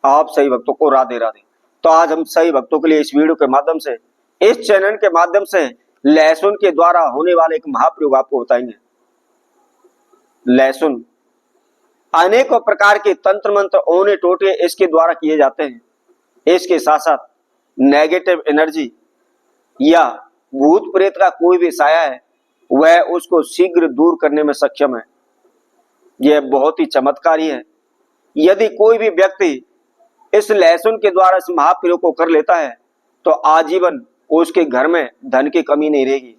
आप सही भक्तों को राधे राधे। तो आज हम सही भक्तों के लिए इस वीडियो के माध्यम से, इस चैनल के माध्यम से लहसुन के द्वारा होने वाले एक महाप्रयोग आपको बताएंगे। लहसुन अनेकों प्रकार के तंत्र मंत्र ओने टोटे इसके द्वारा किए जाते हैं। इसके साथ साथ नेगेटिव एनर्जी या भूत प्रेत का कोई भी साया है वह उसको शीघ्र दूर करने में सक्षम है। यह बहुत ही चमत्कारी है। यदि कोई भी व्यक्ति इस लहसुन के द्वारा इस महाप्रयोग को कर लेता है तो आजीवन उसके घर में धन की कमी नहीं रहेगी,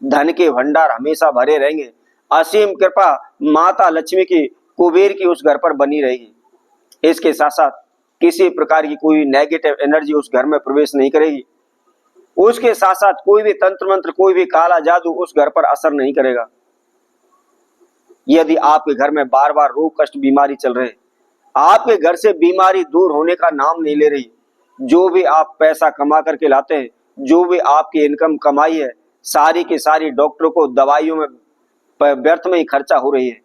धन के भंडार हमेशा भरे रहेंगे। असीम कृपा माता लक्ष्मी की, कुबेर की उस घर पर बनी रहेगी। इसके साथ साथ किसी प्रकार की कोई नेगेटिव एनर्जी उस घर में प्रवेश नहीं करेगी। उसके साथ साथ कोई भी तंत्र मंत्र, कोई भी काला जादू उस घर पर असर नहीं करेगा। यदि आपके घर में बार बार रोग कष्ट बीमारी चल रहे, आपके घर से बीमारी दूर होने का नाम नहीं ले रही, जो भी आप पैसा कमा करके लाते हैं, जो भी आपकी इनकम कमाई है, सारी की सारी डॉक्टरों को दवाइयों में व्यर्थ में ही खर्चा हो रही है।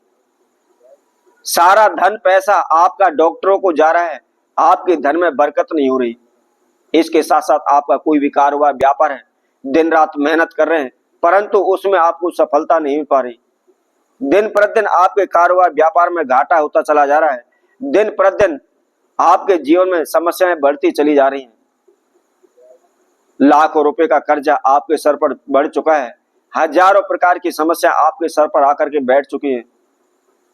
सारा धन पैसा आपका डॉक्टरों को जा रहा है, आपके धन में बरकत नहीं हो रही। इसके साथ साथ आपका कोई भी कारोबार व्यापार है, दिन रात मेहनत कर रहे हैं परंतु उसमें आपको सफलता नहीं मिल पा रही। दिन प्रतिदिन आपके कारोबार व्यापार में घाटा होता चला जा रहा है। दिन प्रतिदिन आपके जीवन में समस्याएं बढ़ती चली जा रही हैं। लाखों रुपए का कर्जा आपके सर पर बढ़ चुका है। हजारों प्रकार की समस्या आपके सर पर आकर के बैठ चुकी है।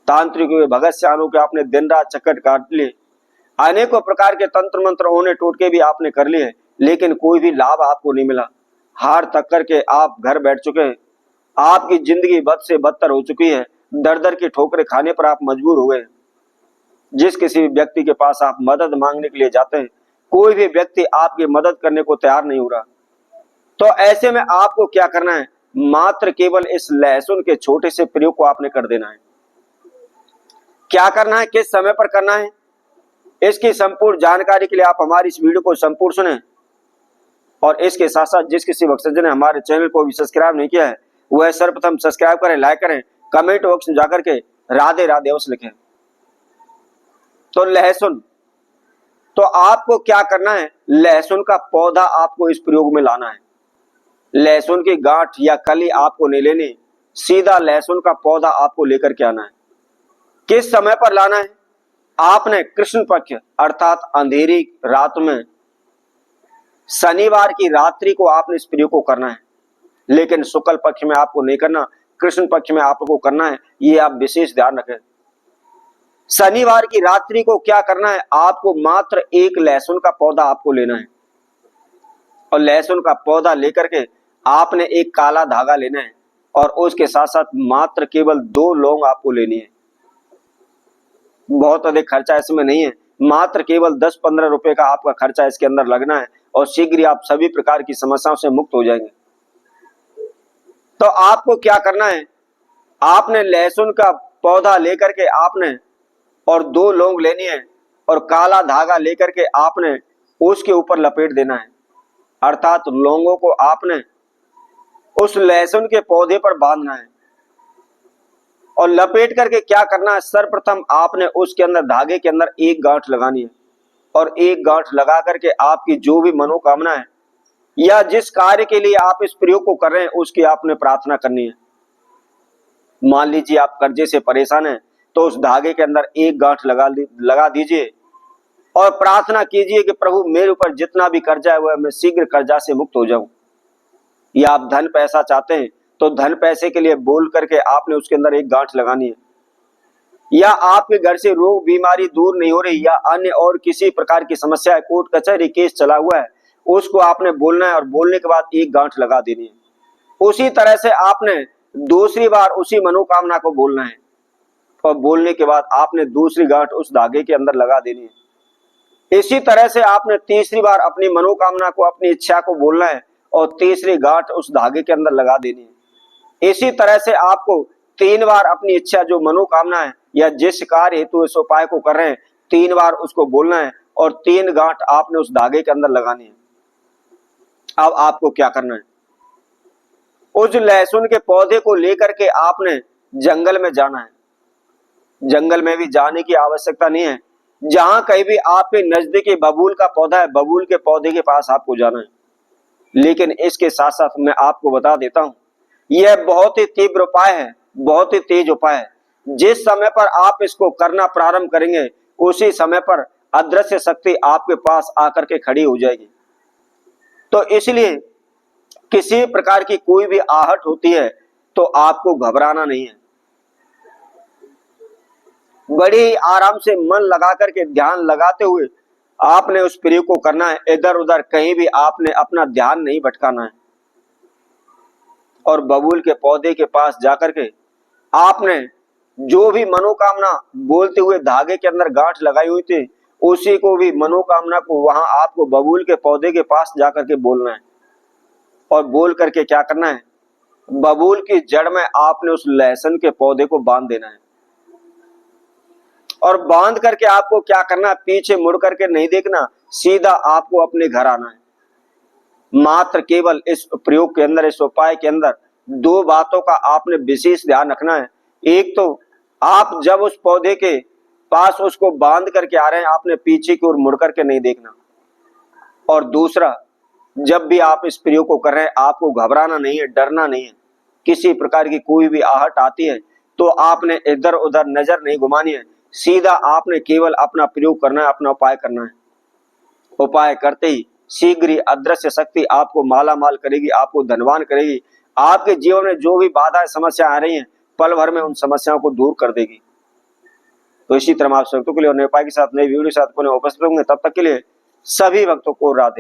तांत्रिक भगत सियानों के आपने दिन रात चक्कर काट लिए, अनेकों प्रकार के तंत्र मंत्र ओने टोटके भी आपने कर लिए, लेकिन कोई भी लाभ आपको नहीं मिला। हार तक करके आप घर बैठ चुके हैं। आपकी जिंदगी बद से बदतर हो चुकी है। दर दर की ठोकरें खाने पर आप मजबूर हो गए। जिस किसी भी व्यक्ति के पास आप मदद मांगने के लिए जाते हैं, कोई भी व्यक्ति आपकी मदद करने को तैयार नहीं हो रहा। तो ऐसे में आपको क्या करना है, मात्र केवल इस लहसुन के छोटे से प्रयोग को आपने कर देना है। क्या करना है, किस समय पर करना है, इसकी संपूर्ण जानकारी के लिए आप हमारी इस वीडियो को संपूर्ण सुने। और इसके साथ साथ जिस किसी भक्तजन ने हमारे चैनल को भी सब्सक्राइब नहीं किया है वह सर्वप्रथम सब्सक्राइब करें, लाइक करें, कमेंट बॉक्स में जाकर के राधे राधे अवश्य लिखें। तो लहसुन, तो आपको क्या करना है, लहसुन का पौधा आपको इस प्रयोग में लाना है। लहसुन की गांठ या कली आपको नहीं लेनी, सीधा लहसुन का पौधा आपको लेकर के आना है। किस समय पर लाना है, आपने कृष्ण पक्ष अर्थात अंधेरी रात में शनिवार की रात्रि को आपने इस प्रयोग को करना है। लेकिन शुक्ल पक्ष में आपको नहीं करना, कृष्ण पक्ष में आपको करना है। ये आप विशेष ध्यान रखें। शनिवार की रात्रि को क्या करना है, आपको मात्र एक लहसुन का पौधा आपको लेना है और लहसुन का पौधा लेकर के आपने एक काला धागा लेना है और उसके साथ साथ मात्र केवल 2 लौंग आपको लेनी है। बहुत अधिक खर्चा इसमें नहीं है, मात्र केवल 10-15 रुपए का आपका खर्चा इसके अंदर लगना है और शीघ्र ही आप सभी प्रकार की समस्याओं से मुक्त हो जाएंगे। तो आपको क्या करना है, आपने लहसुन का पौधा लेकर के आपने और 2 लौंग लेनी है और काला धागा लेकर के आपने उसके ऊपर लपेट देना है। अर्थात लौंगों को आपने उस लहसुन के पौधे पर बांधना है और लपेट करके क्या करना है, सर्वप्रथम आपने उसके अंदर धागे के अंदर एक गांठ लगानी है और एक गांठ लगा करके आपकी जो भी मनोकामना है या जिस कार्य के लिए आप इस प्रयोग को कर रहे हैं उसकी आपने प्रार्थना करनी है। मान लीजिए आप कर्जे से परेशान हैं तो उस धागे के अंदर एक गांठ लगा दीजिए और प्रार्थना कीजिए कि प्रभु मेरे ऊपर जितना भी कर्जा है वह मैं शीघ्र कर्जा से मुक्त हो जाऊं। या आप धन पैसा चाहते हैं तो धन पैसे के लिए बोल करके आपने उसके अंदर एक गांठ लगानी है। या आपके घर से रोग बीमारी दूर नहीं हो रही या अन्य और किसी प्रकार की समस्या है, कोर्ट कचहरी केस चला हुआ है, उसको आपने बोलना है और बोलने के बाद एक गांठ लगा देनी है। उसी तरह से आपने दूसरी बार उसी मनोकामना को बोलना है और बोलने के बाद आपने दूसरी गांठ उस धागे के अंदर लगा देनी है। इसी तरह से आपने तीसरी बार अपनी मनोकामना को, अपनी इच्छा को बोलना है और तीसरी गांठ उस धागे के अंदर लगा देनी है। इसी तरह से आपको 3 बार अपनी इच्छा, जो मनोकामना है या जिस कार्य हेतु इस उपाय को कर रहे हैं, 3 बार उसको बोलना है और 3 गांठ आपने उस धागे के अंदर लगानी है। अब आपको क्या करना है, उस लहसुन के पौधे को लेकर के आपने जंगल में जाना है। जंगल में भी जाने की आवश्यकता नहीं है, जहां कहीं भी आपके नजदीकी बबूल का पौधा है, बबूल के पौधे के पास आपको जाना है। लेकिन इसके साथ साथ मैं आपको बता देता हूं, यह बहुत ही तीव्र उपाय है, बहुत ही तेज उपाय है। जिस समय पर आप इसको करना प्रारंभ करेंगे, उसी समय पर अदृश्य शक्ति आपके पास आकर के खड़ी हो जाएगी। तो इसलिए किसी प्रकार की कोई भी आहट होती है तो आपको घबराना नहीं है। बड़ी आराम से मन लगा करके, ध्यान लगाते हुए आपने उस प्रयोग को करना है। इधर उधर कहीं भी आपने अपना ध्यान नहीं भटकाना है। और बबूल के पौधे के पास जाकर के आपने जो भी मनोकामना बोलते हुए धागे के अंदर गांठ लगाई हुई थी, उसी को भी मनोकामना को वहां आपको बबूल के पौधे के पास जाकर के बोलना है। और बोल करके क्या करना है, बबूल की जड़ में आपने उस लहसुन के पौधे को बांध देना है। और बांध करके आपको क्या करना है, पीछे मुड़ करके नहीं देखना, सीधा आपको अपने घर आना है। मात्र केवल इस प्रयोग के अंदर, इस उपाय के अंदर दो बातों का आपने विशेष ध्यान रखना है। एक तो आप जब उस पौधे के पास उसको बांध करके आ रहे हैं, आपने पीछे की ओर मुड़ करके नहीं देखना। और दूसरा, जब भी आप इस प्रयोग को कर रहे हैं, आपको घबराना नहीं है, डरना नहीं है। किसी प्रकार की कोई भी आहट आती है तो आपने इधर उधर नजर नहीं घुमानी है, सीधा आपने केवल अपना प्रयोग करना है, अपना उपाय करना है। उपाय करते ही शीघ्र ही अदृश्य शक्ति आपको माला माल करेगी, आपको धनवान करेगी। आपके जीवन में जो भी बाधाएं, समस्या आ रही हैं, पल भर में उन समस्याओं को दूर कर देगी। तो इसी तरह आप भक्तों के लिए और नए उपाय के साथ, नई वीडियो के साथ पुनः उपस्थित होंगे। तब तक के लिए सभी भक्तों को राधे।